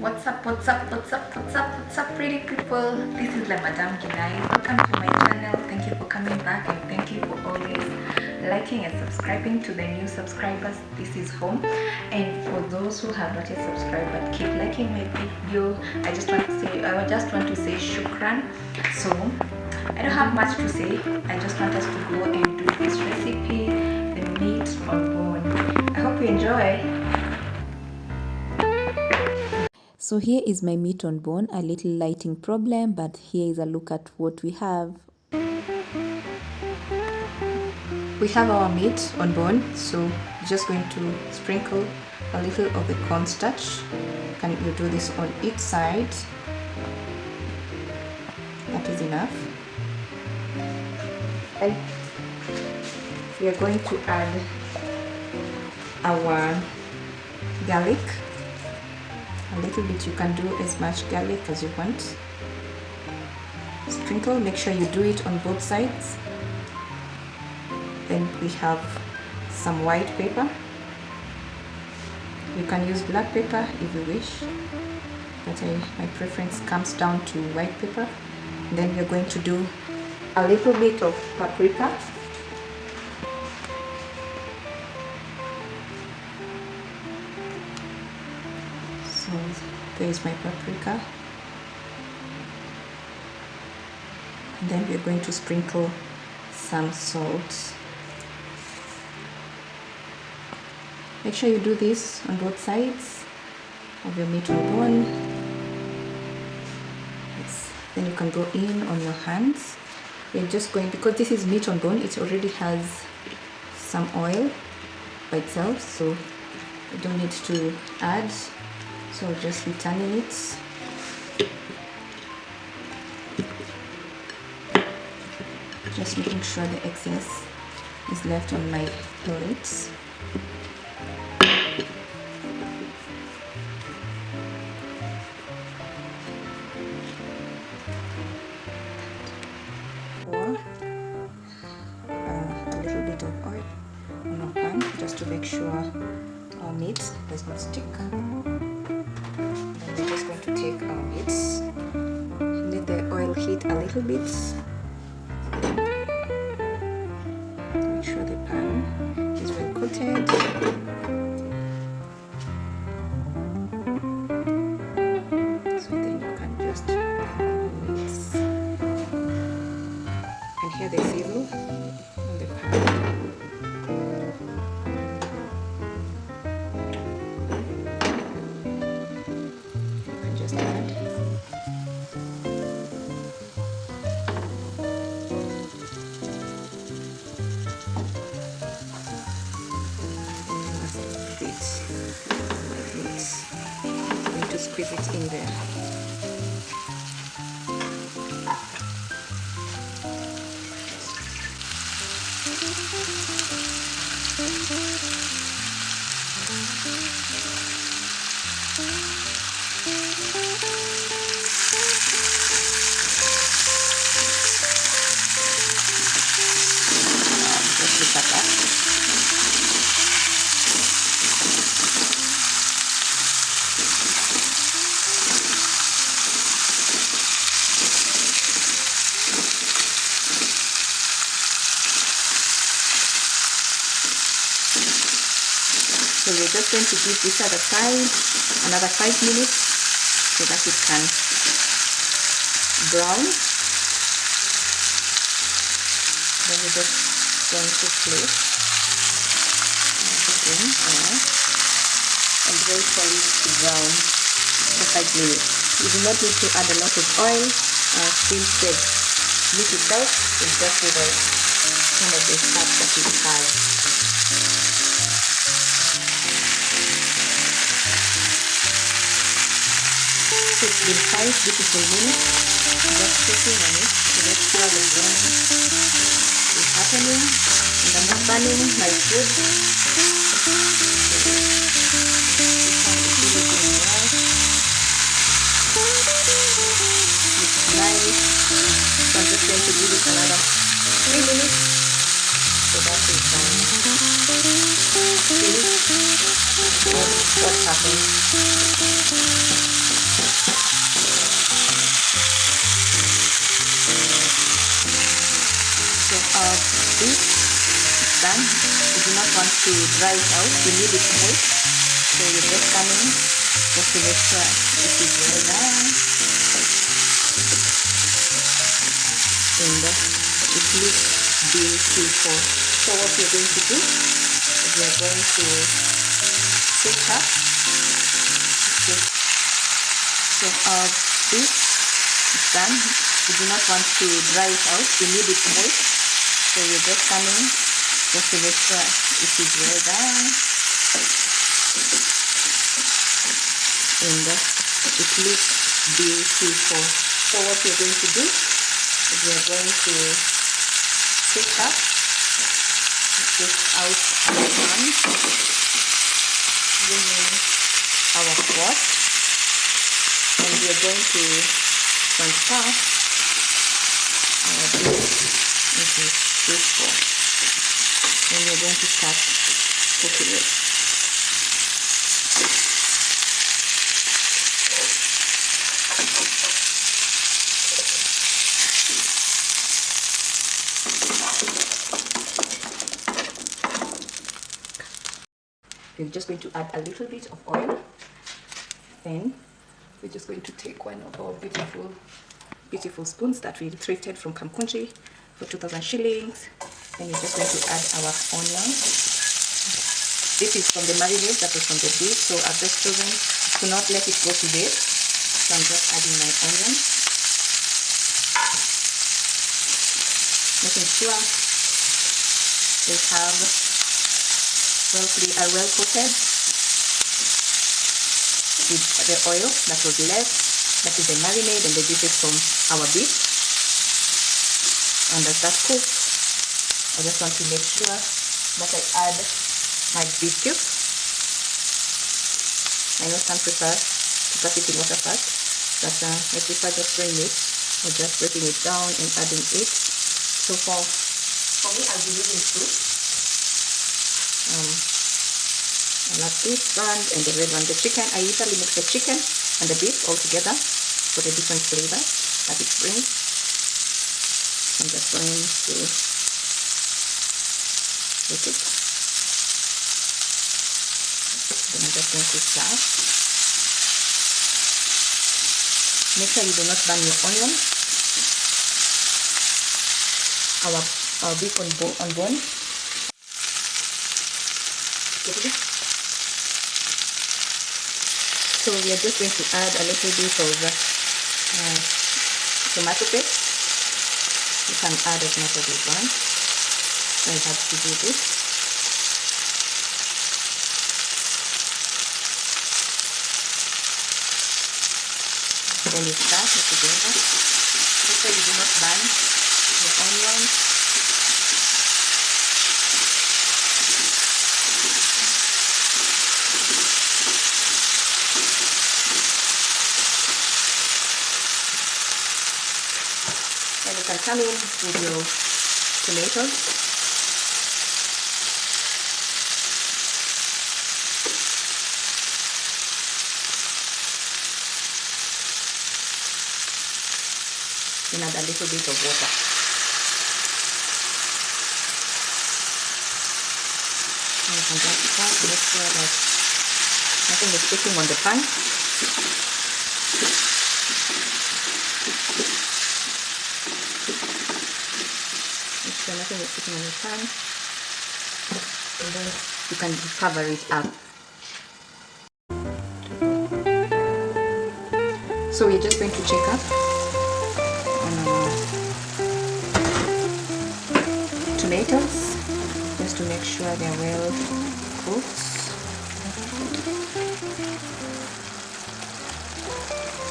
What's up, what's up, what's up, what's up, what's up, pretty people? This is La Madame Kinai. Welcome to my channel. Thank you for coming back and thank you for always liking and subscribing. To the new subscribers, this is home. And for those who have not yet subscribed but keep liking my video, I just want to say shukran. So I don't have much to say. I just want us to go and do this recipe, the meat on bone. I hope you enjoy. So here is my meat on bone, a little lighting problem, but here is a look at what we have. We have our meat on bone, so we're just going to sprinkle a little of the cornstarch. You do this on each side. That is enough. And we are going to add our garlic. A little bit. You can do as much garlic as you want. Sprinkle, make sure you do it on both sides. Then we have some white pepper. You can use black pepper if you wish, but my preference comes down to white pepper. And then we're going to do a little bit of paprika. So there is my paprika. And then we're going to sprinkle some salt. Make sure you do this on both sides of your meat on bone. Yes. Then you can go in on your hands. We're just going, because this is meat on bone, it already has some oil by itself, so you don't need to add. So just be turning it. Just making sure the excess is left on my plate. Or a little bit of oil on our pan, just to make sure our meat does not stick. We're just going to take our meats, let the oil heat a little bit. Make sure the pan is well coated. So then you can just mix. And hear the sizzle on the pan. Just add. I'm going to squeeze it in there. Just look at that. So we're just going to give this other side another 5 minutes so that it can brown. Then we're just going to flip everything and wait for it to brown for 5 minutes. You do not need to add a lot of oil. Still said, meat itself is just with some of the fat that it has. It's been 5 beautiful minutes, just cooking on it to make sure the browning is happening, and I'm not burning my food. It's nice, so I'm just going to give it another 3 minutes so that we can see what happens. So this is done. You do not want to dry it out, you need it moist. So you're just coming just to make sure this is well done. And it looks beautiful. So what we're going to do is we're going to take up this. So this is done. You do not want to dry it out, you need it moist. So you're just coming just to make sure it is well done. And it looks beautiful. So what we're going to do is we're going to take up this out of the pan, bringing our pot, and we're going to transfer our beef into this pot, and we're going to start cooking it. We're just going to add a little bit of oil. Then we're just going to take one of our beautiful spoons that we thrifted from Kamkunji for 2,000 shillings. Then we're just going to add our onions. This is from the marinade that was from the beef, so I've just chosen to not let it go to waste. So I'm just adding my onions, making sure they are well coated with the oil that was left. That is the marinade and the juices from our beef. And as that cooks, I just want to make sure that I add my beef cubes. I know some prefer to pass it in water first, but I prefer just throwing it or just breaking it down and adding it. So for me, I'll be using two. I like this one and the red one. The chicken, I usually mix the chicken and the beef all together for the different flavor that it brings. I'm just going to make it. Then I'm just going to serve. Make sure you do not burn your onion. Our beef on bone. So we are just going to add a little bit of tomato paste. You can add as much as you want. So I have to do this. Then you start it together. Make sure you do not burn your onions. And you can come in with your tomatoes. And add a little bit of water. And you can just try to make sure that nothing is sticking on the pan. So nothing is sitting on the pan, and then you can cover it up. So we're just going to check up on our tomatoes just to make sure they're well cooked.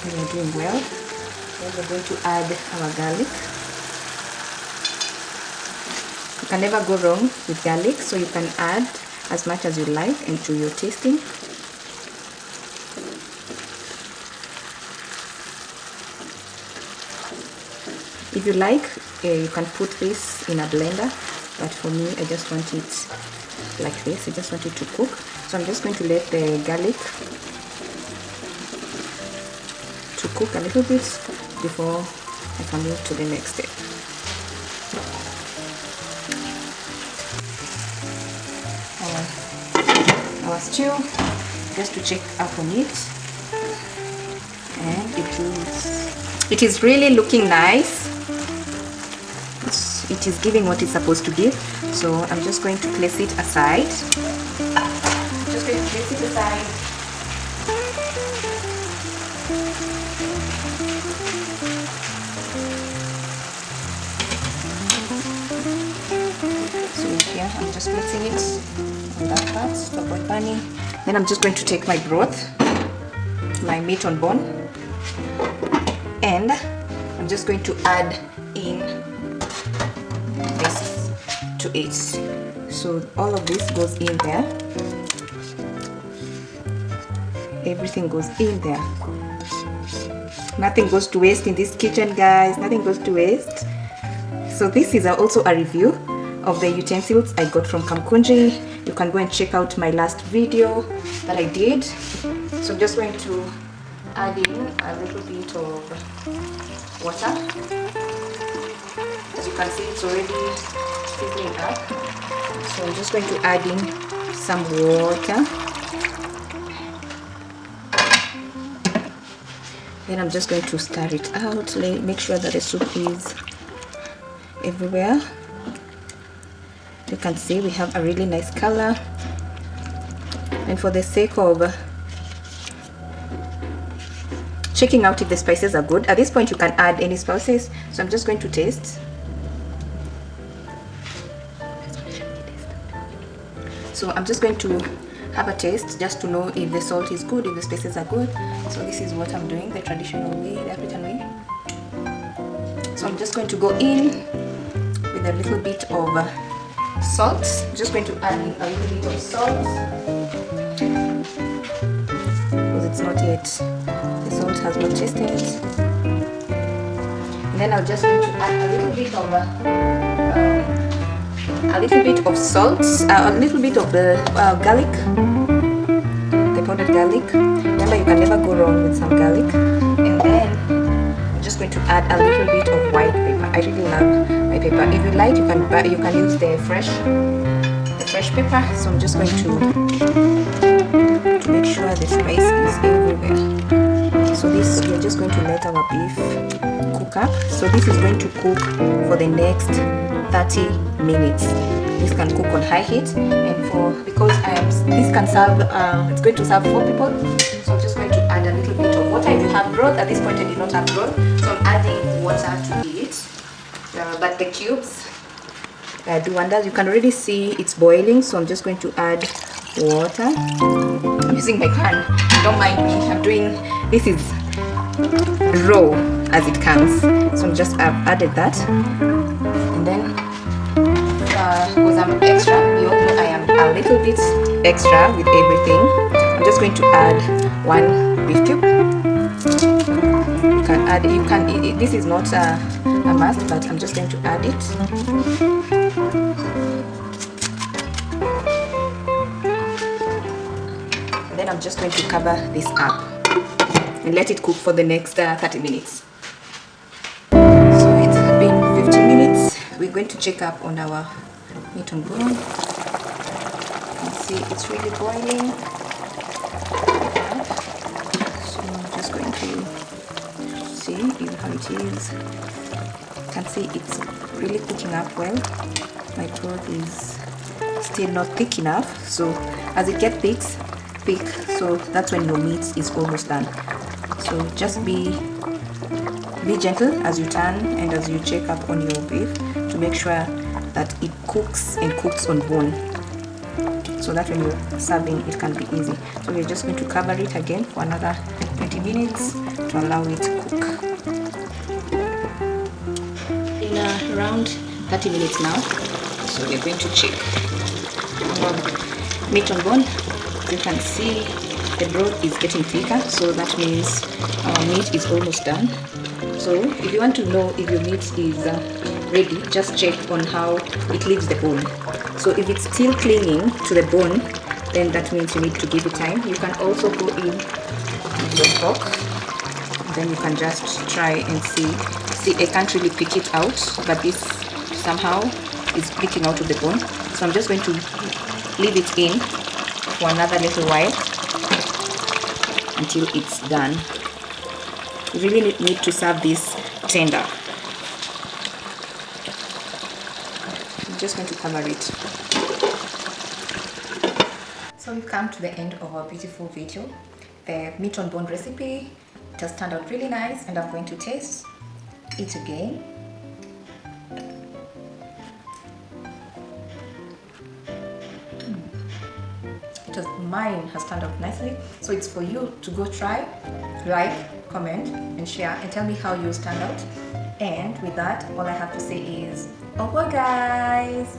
And they're doing well. Then we're going to add our garlic. You can never go wrong with garlic, so you can add as much as you like and to your tasting. If you like, you can put this in a blender, but for me, I just want it like this. I just want it to cook. So I'm just going to let the garlic to cook a little bit before I can move to the next step. Our stew, just to check up on it, and it is really looking nice. It is giving what it's supposed to give. So I'm just going to place it aside. So here I'm just placing it on that part, stop burning. Then I'm just going to take my broth, my meat on bone, and I'm just going to add in this to it. So all of this goes in there. Everything goes in there. Nothing goes to waste in this kitchen, guys. Nothing goes to waste. So this is also a review of the utensils I got from Kamkunji. You can go and check out my last video that I did. So I'm just going to add in a little bit of water. As you can see, it's already sizzling up. So I'm just going to add in some water. Then I'm just going to stir it out, make sure that the soup is everywhere. You can see we have a really nice color. And for the sake of checking out if the spices are good, at this point you can add any spices. So I'm just going to taste. So I'm just going to have a taste just to know if the salt is good, if the spices are good. So this is what I'm doing, the traditional way, the African way. So I'm just going to go in with a little bit of salt. I'm just going to add in a little bit of salt because it's not yet, the salt has not tasted. And then I'm just going to add a little bit of salt, a little bit of the garlic, the powdered garlic. Remember, you can never go wrong with some garlic. And then I'm just going to add a little bit of white pepper. I really love white pepper. If you like, you can use the fresh pepper. So I'm just going to make sure the spice is everywhere. So this, we're just going to let our beef cook up. So this is going to cook for the next 30 minutes. This can cook on high heat, and because this can serve, it's going to serve 4 people. So I'm just going to add a little bit of water. If you have broth, at this point I did not have broth, so I'm adding water to it. But the cubes do wonders. You can already see it's boiling, so I'm just going to add water. I'm using my hand. Don't mind me. I'm doing, this is raw as it comes. So I'm just added that, and then because I'm extra, you all know I am a little bit extra with everything. I'm just going to add 1 beef cube. You can add, this is not a must, but I'm just going to add it. And then I'm just going to cover this up and let it cook for the next 30 minutes. So it's been 15 minutes. We're going to check up on our meat on bone. You can see it's really boiling. So I'm just going to see how it is. You can see it's really cooking up well. My broth is still not thick enough. So as it gets thick, so that's when your meat is almost done. So just be gentle as you turn and as you check up on your beef to make sure that it cooks and cooks on bone, so that when you're serving it can be easy. So we're just going to cover it again for another 20 minutes to allow it to cook. In around 30 minutes now, so we're going to check our meat on bone. You can see the broth is getting thicker, so that means our meat is almost done. So if you want to know if your meat is ready, just check on how it leaves the bone. So if it's still clinging to the bone, then that means you need to give it time. You can also go in with your fork, then you can just try and see. I can't really pick it out, but this somehow is picking out of the bone. So I'm just going to leave it in for another little while until it's done. You really need to serve this tender. I'm just going to cover it. So we've come to the end of our beautiful video. The meat on bone recipe, it has turned out really nice, and I'm going to taste it again. Mine has turned out nicely, so it's for you to go try, like, comment and share, and tell me how yours turned out. And with that, all I have to say is, oh boy guys.